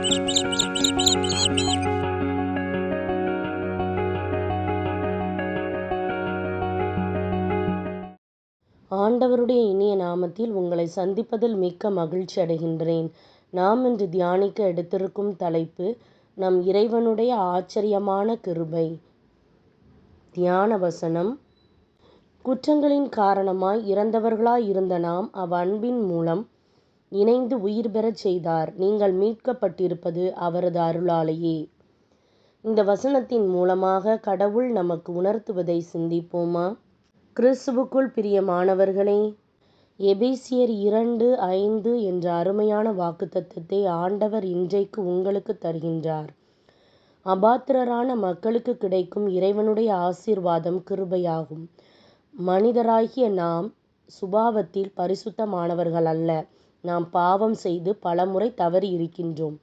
ஆண்டவருடைய இனிய நாமத்தில் உங்களை சந்திப்பதில் மிக்க மகிழ்ச்சி அடைகின்றேன். நாம் இன்று தியானிக்க எடுத்திருக்கும் தலைப்பு நம் இறைவனுடைய ஆச்சரியமான கிருபை. தியான வசனம்: குற்றங்களின் காரணமாய் இறந்தவர்களாய் இருந்த நாம் அவ்வன்பின் மூலம் இணைந்து உயிர் பெறச் செய்தார். நீங்கள் மீட்கப்பட்டிருப்பது அவரது அருளாலேயே. இந்த வசனத்தின் மூலமாக கடவுள் நமக்கு உணர்த்துவதை சிந்திப்போமா? கிறிஸ்துவுக்குள் பிரியமானவர்களே, எபேசியர் 2:5 என்ற அருமையான வாக்குத்தத்தத்தை ஆண்டவர் இன்றைக்கு உங்களுக்கு தருகின்றார். அபாத்திரரான மக்களுக்கு கிடைக்கும் இறைவனுடைய ஆசீர்வாதம் கிருபையாகும். மனிதராகிய நாம் சுபாவத்தில் பரிசுத்தமானவர்கள் அல்ல. நாம் பாவம் செய்து பலமுறை தவறி இருக்கின்றோம்.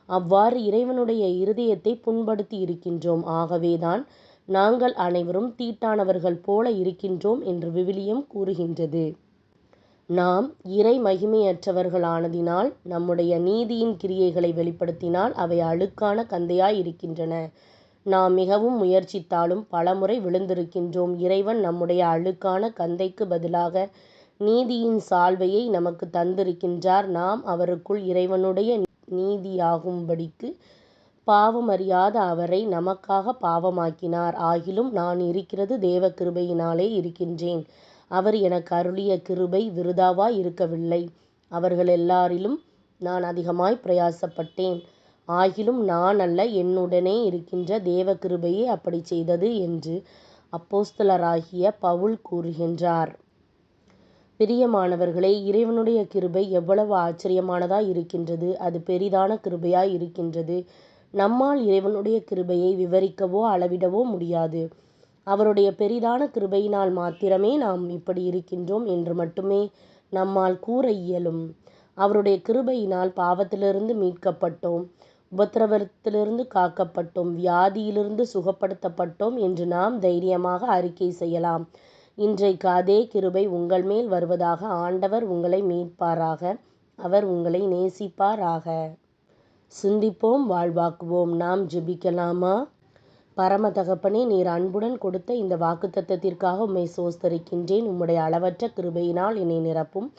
அவ்வாறு இறைவனுடைய இருதயத்தை புண்படுத்தி இருக்கின்றோம். ஆகவேதான் நாங்கள் அனைவரும் தீட்டானவர்கள் போல இருக்கின்றோம் என்று விவிலியம் கூறுகின்றது. நாம் இறை மகிமையற்றவர்களானதினால் நம்முடைய நீதியின் கிரியைகளை வெளிப்படுத்தினால் அவை அழுக்கான கந்தையாய் இருக்கின்றன. நாம் மிகவும் முயற்சித்தாலும் பலமுறை விழுந்திருக்கின்றோம். இறைவன் நம்முடைய அழுக்கான கந்தைக்கு பதிலாக நீதியின் சால்வையை நமக்கு தந்திருக்கின்றார். நாம் அவருக்குள் இறைவனுடைய நீதியாகும்படிக்கு பாவமறியாத அவரை நமக்காக பாவமாக்கினார். ஆகிலும் நான் இருக்கிறது தேவ கிருபையினாலே இருக்கின்றேன். அவர் எனக்கு அருளிய கிருபை விருதாவாய் இருக்கவில்லை. அவர்கள் எல்லாரிலும் நான் அதிகமாய் பிரயாசப்பட்டேன். ஆகிலும் நான் அல்ல, என்னுடனே இருக்கின்ற தேவ கிருபையே அப்படி செய்தது என்று அப்போஸ்தலராகிய பவுல் கூறுகின்றார். பிரியமானவர்களே, இறைவனுடைய கிருபை எவ்வளவு ஆச்சரியமானதாய் இருக்கின்றது! அது பெரிதான கிருபையாய் இருக்கின்றது. நம்மால் இறைவனுடைய கிருபையை விவரிக்கவோ அளவிடவோ முடியாது. அவருடைய பெரிதான கிருபையினால் மாத்திரமே நாம் இப்படி இருக்கின்றோம் என்று மட்டுமே நம்மால் கூற இயலும். அவருடைய கிருபையினால் பாவத்திலிருந்து மீட்கப்பட்டோம், உபத்திரவத்திலிருந்து காக்கப்பட்டோம், வியாதியிலிருந்து சுகப்படுத்தப்பட்டோம் என்று நாம் தைரியமாக அறிக்கை செய்யலாம். இன்றைக்கு அதே கிருபை உங்கள் மேல் வருவதாக. ஆண்டவர் உங்களை மீட்பாராக. அவர் உங்களை நேசிப்பாராக. சிந்திப்போம், வாழ்வாக்குவோம். நாம் ஜெபிக்கலாமா? பரம தகப்பனே, நீர் அன்புடன் கொடுத்த இந்த வாக்குத்தத்தத்திற்காக உம்மை சோஸ்தரிக்கின்றேன். உம்முடைய அளவற்ற கிருபையினால் என்னை நிரப்பும்.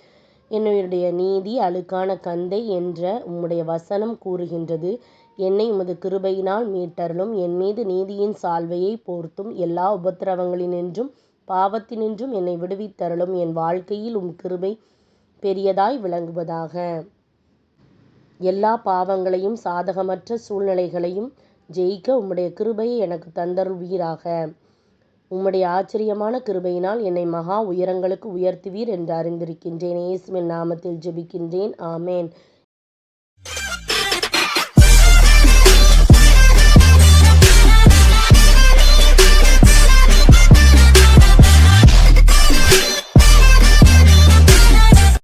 என்னுடைய நீதி அழுக்கான கந்தை என்ற உம்முடைய வசனம் கூறுகின்றது. என்னை உமது கிருபையினால் மீட்டருளும். என் மீது நீதியின் சால்வையை போர்த்தும். எல்லா உபத்திரவங்களினின்றும் பாவத்தினின்றும் என்னை விடுவித்தருளும். என் வாழ்க்கையில் உம் கிருபை பெரியதாய் விளங்குவதாக. எல்லா பாவங்களையும் சாதகமற்ற சூழ்நிலைகளையும் ஜெயிக்க உம்முடைய கிருபையை எனக்கு தந்தருள்வீராக. உம்முடைய ஆச்சரியமான கிருபையினால் என்னை மகா உயரங்களுக்கு உயர்த்துவீர் என்று அறிந்திருக்கின்றேன். இயேசுவின் நாமத்தில் ஜெபிக்கின்றேன். ஆமேன்.